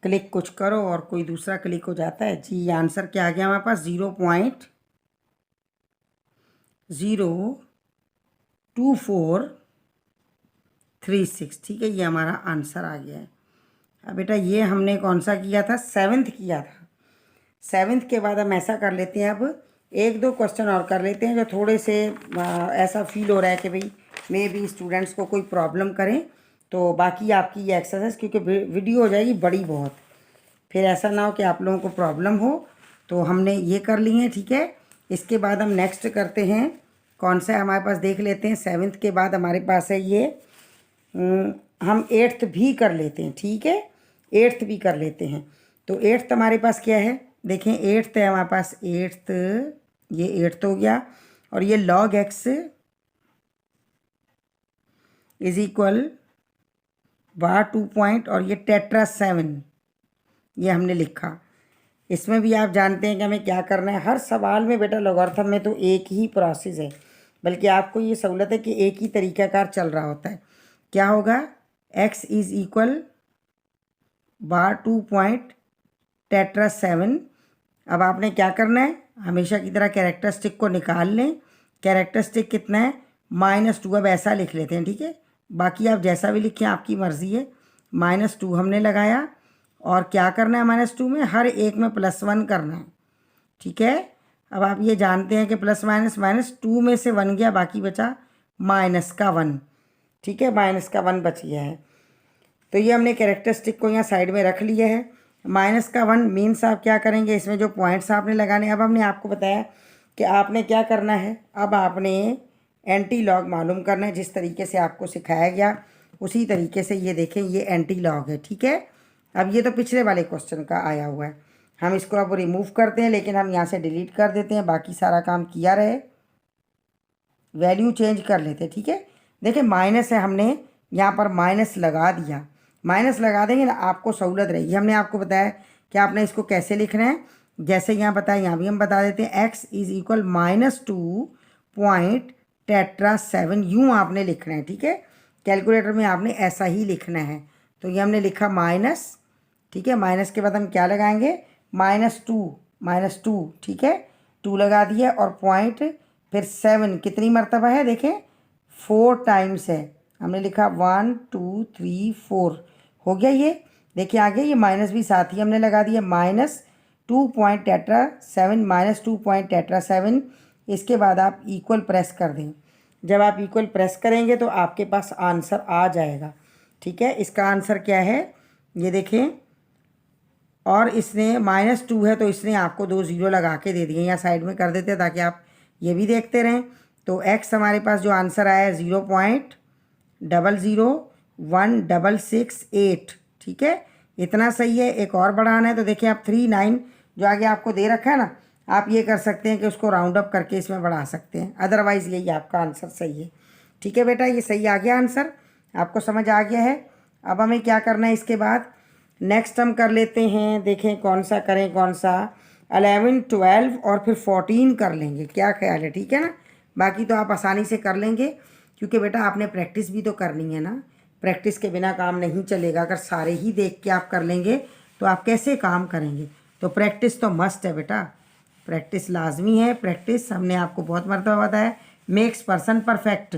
क्लिक कुछ करो और कोई दूसरा क्लिक हो जाता है जी। ये आंसर क्या आ गया हमारे पास 0.02436। ठीक है, ये हमारा आंसर आ गया है। अब बेटा ये हमने कौन सा किया था, 7th किया था। 7th के बाद हम ऐसा कर लेते हैं, अब एक दो क्वेश्चन और कर लेते हैं जो थोड़े से ऐसा फील हो रहा है कि भाई मे भी स्टूडेंट्स को कोई प्रॉब्लम करें, तो बाकी आपकी ये एक्सरसाइज क्योंकि वीडियो हो जाएगी बड़ी बहुत, फिर ऐसा ना हो कि आप लोगों को प्रॉब्लम हो। तो हमने ये कर ली है, ठीक है। इसके बाद हम नेक्स्ट करते हैं, कौन सा हमारे पास देख लेते हैं। 7th के बाद हमारे पास है ये हम 8th भी कर लेते हैं, ठीक है, 8th भी कर लेते हैं। तो 8th हमारे पास क्या है, देखें 8th है हमारे पास 8th, ये 8th हो गया और ये log x is equal bar 2 point और ये टेट्रा 7 ये हमने लिखा। इसमें भी आप जानते हैं कि हमें क्या करना है, हर सवाल में बेटा लॉगरिथम में तो एक ही प्रोसेस है, बल्कि आपको ये सहूलत है कि एक ही तरीक़ाकार चल रहा होता है। क्या होगा, x is equal bar 2 point tetra 7। अब आपने क्या करना है, हमेशा की तरह कैरेक्टरिस्टिक को निकाल लें। कैरेक्टरिस्टिक कितना है -2, अब ऐसा लिख लेते हैं, ठीक है। बाकी आप जैसा भी लिखें आपकी मर्ज़ी है। -2 हमने लगाया और क्या करना है, -2 में हर एक में +1 करना है, ठीक है। अब आप ये जानते हैं कि प्लस माइनस -2 में से 1 गया, बाकी बचा -1, ठीक है, -1 बच गया है। तो ये हमने कैरेक्टरिस्टिक को यहाँ साइड में रख लिया है। -1 मीन्स आप क्या करेंगे, इसमें जो पॉइंट्स आपने लगाने, अब हमने आपको बताया कि आपने क्या करना है, अब आपने एंटी लॉग मालूम करना है। जिस तरीके से आपको सिखाया गया उसी तरीके से ये देखें, ये एंटी लॉग है, ठीक है। अब ये तो पिछले वाले क्वेश्चन का आया हुआ है, हम इसको अब रिमूव करते हैं, लेकिन हम यहाँ से डिलीट कर देते हैं, बाकी सारा काम किया रहे, वैल्यू चेंज कर लेते हैं, ठीक है। देखिए माइनस है, हमने यहाँ पर माइनस लगा दिया, माइनस लगा देंगे ना आपको सहूलत रहेगी। हमने आपको बताया कि आपने इसको कैसे लिखना है, जैसे यहाँ बताया यहाँ भी हम बता देते हैं। x is equal -2 point tetra 7 यूँ आपने लिखना है, ठीक है। कैलकुलेटर में आपने ऐसा ही लिखना है। तो ये हमने लिखा माइनस, ठीक है, माइनस के बाद हम क्या लगाएंगे, -2, ठीक है, 2 लगा दिया और पॉइंट फिर 7 कितनी मरतबा है, देखें 4 टाइम्स है, हमने लिखा 1 2 3 4 हो गया। ये देखिए आगे ये माइनस भी साथ ही हमने लगा दिया, -2 पॉइंट टेट्रा 7 -2 पॉइंट टेट्रा 7। इसके बाद आप इक्वल प्रेस कर दें, जब आप इक्वल प्रेस करेंगे तो आपके पास आंसर आ जाएगा, ठीक है। इसका आंसर क्या है ये देखें, और इसने -2 है तो इसने आपको 2 0 लगा के दे दिए, यहाँ साइड में कर देते हैं ताकि आप ये भी देखते रहें। तो x हमारे पास जो आंसर आया है 0.001668, ठीक है, इतना सही है। एक और बढ़ाना है तो देखिए आप 39 जो आगे आपको दे रखा है ना, आप ये कर सकते हैं कि उसको राउंड अप करके इसमें बढ़ा सकते हैं, अदरवाइज़ यही आपका आंसर सही है, ठीक है बेटा। ये सही आ गया आंसर, आपको समझ आ गया है। अब हमें क्या करना है, इसके बाद नेक्स्ट हम कर लेते हैं, देखें कौन सा करें, कौन सा 11 12 और फिर 14 कर लेंगे, क्या ख्याल है, ठीक है ना। बाकी तो आप आसानी से कर लेंगे क्योंकि बेटा आपने प्रैक्टिस भी तो करनी है ना, प्रैक्टिस के बिना काम नहीं चलेगा। अगर सारे ही देख के आप कर लेंगे तो आप कैसे काम करेंगे, तो प्रैक्टिस तो मस्ट है बेटा, प्रैक्टिस लाजमी है। प्रैक्टिस हमने आपको बहुत मरतबा बताया मेक्स पर्सन परफेक्ट।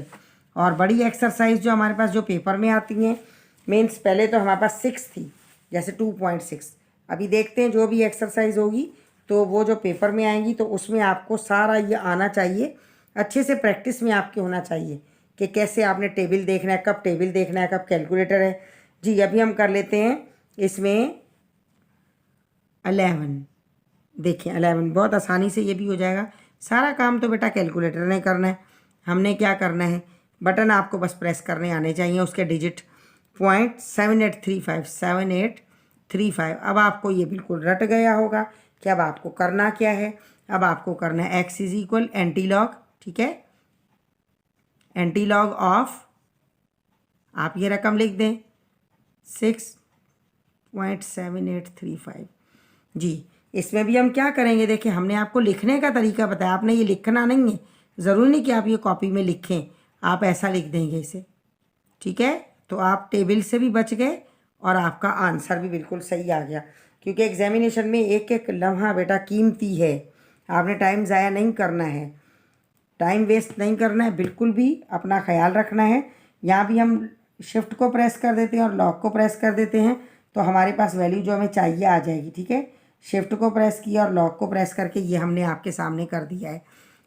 और बड़ी एक्सरसाइज जो हमारे पास जो पेपर में आती हैं, मीन्स पहले तो हमारे पास 6 थी, जैसे 2.6, अभी देखते हैं जो भी एक्सरसाइज होगी तो वो जो पेपर में आएंगी तो उसमें आपको सारा ये आना चाहिए, अच्छे से प्रैक्टिस में आपके होना चाहिए कि कैसे आपने टेबल देखना है, कब टेबल देखना है, कब कैलकुलेटर है। जी अभी हम कर लेते हैं इसमें 11। देखिए 11 बहुत आसानी से ये भी हो जाएगा। सारा काम तो बेटा कैलकुलेटर ने करना है, हमने क्या करना है, बटन आपको बस प्रेस करने आने चाहिए, उसके डिजिट 0.7835 7835। अब आपको ये बिल्कुल रट गया होगा कि अब आपको करना क्या है। अब आपको करना है x is equal anti log, ठीक है, एंटी लॉग ऑफ, आप ये रकम लिख दें 6.7835। जी इसमें भी हम क्या करेंगे, देखिए हमने आपको लिखने का तरीका बताया, आपने ये लिखना नहीं है, ज़रूरी नहीं कि आप ये कॉपी में लिखें, आप ऐसा लिख देंगे इसे, ठीक है। तो आप टेबल से भी बच गए और आपका आंसर भी बिल्कुल सही आ गया, क्योंकि एग्जामिनेशन में एक एक लम्हा बेटा कीमती है, आपने टाइम ज़ाया नहीं करना है, टाइम वेस्ट नहीं करना है, बिल्कुल भी अपना ख्याल रखना है। यहाँ भी हम शिफ्ट को प्रेस कर देते हैं और लॉक को प्रेस कर देते हैं, तो हमारे पास वैल्यू जो हमें चाहिए आ जाएगी, ठीक है। शिफ्ट को प्रेस किया और लॉक को प्रेस करके ये हमने आपके सामने कर दिया है।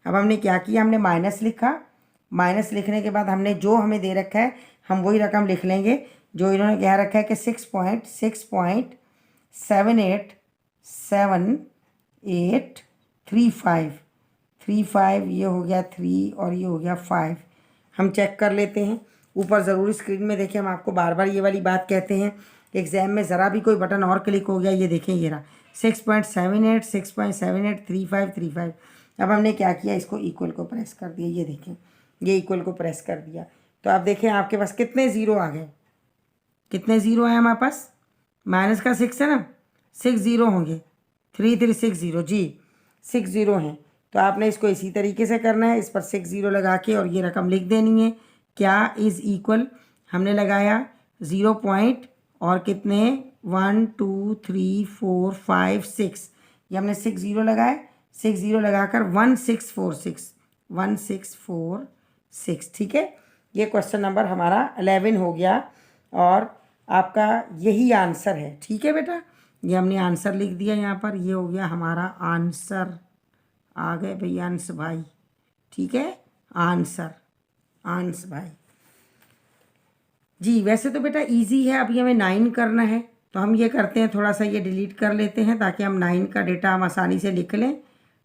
अब हमने क्या किया, हमने माइनस लिखा, माइनस लिखने के बाद हमने जो हमें दे रखा है हम वही रकम लिख लेंगे जो इन्होंने कह रखा है कि 6.7835 ये हो गया 3 और ये हो गया 5। हम चेक कर लेते हैं ऊपर, ज़रूरी स्क्रीन में देखिए हम आपको बार बार ये वाली बात कहते हैं, एग्ज़ाम में ज़रा भी कोई बटन और क्लिक हो गया, ये देखें ये रहा 6.783535। अब हमने क्या किया, इसको इक्वल को प्रेस कर दिया, ये देखें ये इक्वल को प्रेस कर दिया, तो आप देखें आपके पास कितने ज़ीरो आ गए, कितने ज़ीरो आए हमारे पास, माइनस का 6 है ना, 6 ज़ीरो होंगे, 3360, जी 6 ज़ीरो हैं। तो आपने इसको इसी तरीके से करना है, इस पर 6 ज़ीरो लगा के और ये रकम लिख देनी है, क्या इज़ इक्वल, हमने लगाया 0 पॉइंट और कितने 1 2 3 4 5 6, ये हमने 6 ज़ीरो लगाए, 6 ज़ीरो लगाकर 1646, ठीक है। ये क्वेश्चन नंबर हमारा 11 हो गया और आपका यही आंसर है, ठीक है बेटा। ये हमने आंसर लिख दिया यहाँ पर, ये हो गया हमारा आंसर, आ गए भैया अंश भाई, ठीक है, आंसर अंश भाई। जी वैसे तो बेटा इजी है, अभी हमें 9 करना है, तो हम ये करते हैं थोड़ा सा ये डिलीट कर लेते हैं ताकि हम 9 का डेटा हम आसानी से लिख लें।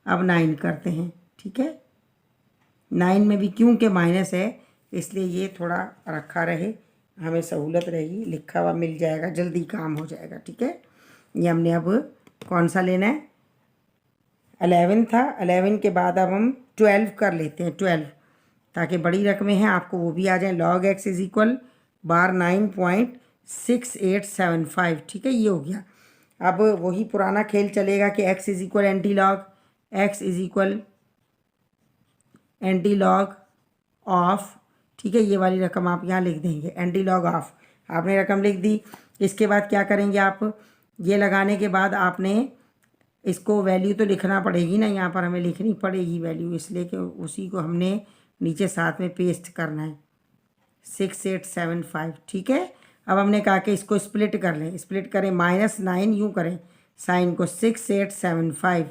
अब 9 करते हैं, ठीक है, 9 में भी क्योंकि माइनस है इसलिए ये थोड़ा रखा रहे, हमें सहूलत रहेगी, लिखा हुआ मिल जाएगा, जल्दी काम हो जाएगा, ठीक है। ये हमने अब कौन सा लेना है, 11 था, 11 के बाद अब हम 12 कर लेते हैं, 12, ताकि बड़ी रकमें हैं आपको वो भी आ जाए। log x इज इक्वल बार 9.6875, ठीक है, ये हो गया। अब वही पुराना खेल चलेगा कि x is equal anti log, x is equal anti log of, ठीक है, ये वाली रकम आप यहाँ लिख देंगे, एंटी लॉग ऑफ, आपने रकम लिख दी। इसके बाद क्या करेंगे आप, ये लगाने के बाद आपने इसको वैल्यू तो लिखना पड़ेगी ना, यहाँ पर हमें लिखनी पड़ेगी वैल्यू, इसलिए कि उसी को हमने नीचे साथ में पेस्ट करना है 6875, ठीक है। अब हमने कहा कि इसको स्प्लिट कर लें, स्प्लिट करें -9 यूँ करें साइन को 6875,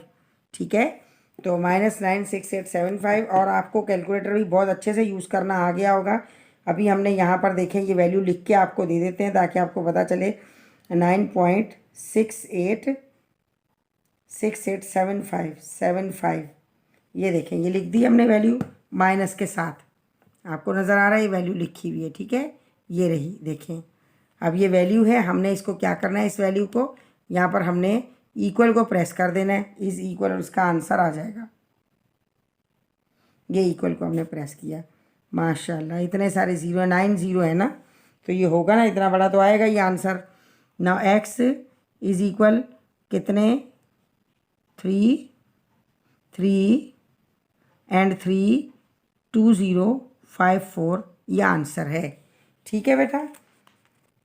ठीक है, तो -9 6875। और आपको कैलकुलेटर भी बहुत अच्छे से यूज़ करना आ गया होगा। अभी हमने यहाँ पर देखें ये वैल्यू लिख के आपको दे देते हैं ताकि आपको पता चले 9.6875, ये देखें ये लिख दी हमने वैल्यू माइनस के साथ, आपको नज़र आ रहा है ये वैल्यू लिखी हुई है, ठीक है, ये रही देखें। अब ये वैल्यू है, हमने इसको क्या करना है, इस वैल्यू को यहाँ पर हमने इक्वल को प्रेस कर देना है, इज इक्वल और उसका आंसर आ जाएगा, ये इक्वल को हमने प्रेस किया, माशाल्लाह इतने सारे ज़ीरो, 9 ज़ीरो है ना, तो ये होगा ना, इतना बड़ा तो आएगा ये answer. Now x is equal कितने 3 3 एंड 3 2054, ये आंसर है, ठीक है बेटा।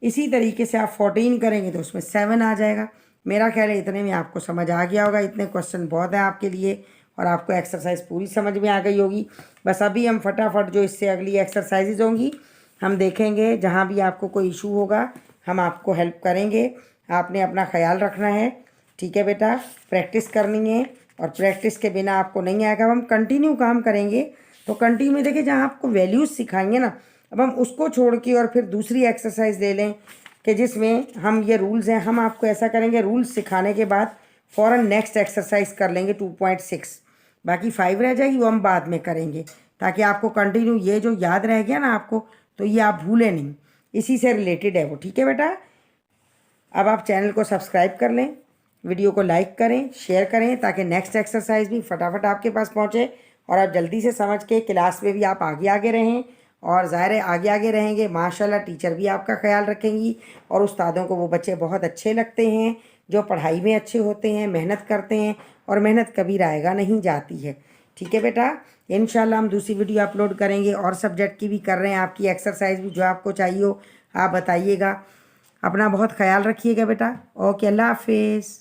इसी तरीके से आप 14 करेंगे तो उसमें 7 आ जाएगा। मेरा ख्याल है इतने में आपको समझ आ गया होगा, इतने क्वेश्चन बहुत हैं आपके लिए और आपको एक्सरसाइज पूरी समझ में आ गई होगी। बस अभी हम फटाफट जो इससे अगली एक्सरसाइजेज होंगी हम देखेंगे, जहाँ भी आपको कोई इशू होगा हम आपको हेल्प करेंगे। आपने अपना ख्याल रखना है, ठीक है बेटा, प्रैक्टिस करनी है और प्रैक्टिस के बिना आपको नहीं आएगा। हम कंटिन्यू काम करेंगे तो कंटिन्यू में देखिए जहाँ आपको वैल्यूज़ सिखाएंगे ना, अब हम उसको छोड़ के और फिर दूसरी एक्सरसाइज ले लें कि जिसमें हम ये रूल्स हैं, हम आपको ऐसा करेंगे रूल्स सिखाने के बाद फ़ौरन नेक्स्ट एक्सरसाइज कर लेंगे 2.6, बाकी 5 रह जाएगी वो हम बाद में करेंगे, ताकि आपको कंटिन्यू ये जो याद रह गया ना आपको, तो ये आप भूलें नहीं, इसी से रिलेटेड है वो। ठीक है बेटा, अब आप चैनल को सब्सक्राइब कर लें, वीडियो को लाइक करें, शेयर करें, ताकि नेक्स्ट एक्सरसाइज भी फटाफट आपके पास पहुंचे और आप जल्दी से समझ के क्लास में भी आप आगे आगे रहें। और ज़ाहिर है आगे आगे रहेंगे माशाल्लाह टीचर भी आपका ख्याल रखेंगी और उस्तादों को वो बच्चे बहुत अच्छे लगते हैं जो पढ़ाई में अच्छे होते हैं, मेहनत करते हैं, और मेहनत कभी रायगा नहीं जाती है। ठीक है बेटा, इंशाल्लाह हम दूसरी वीडियो अपलोड करेंगे और सब्जेक्ट की भी कर रहे हैं, आपकी एक्सरसाइज भी जो आपको चाहिए हो आप बताइएगा। अपना बहुत ख्याल रखिएगा बेटा। ओके, अल्लाह हाफिज़।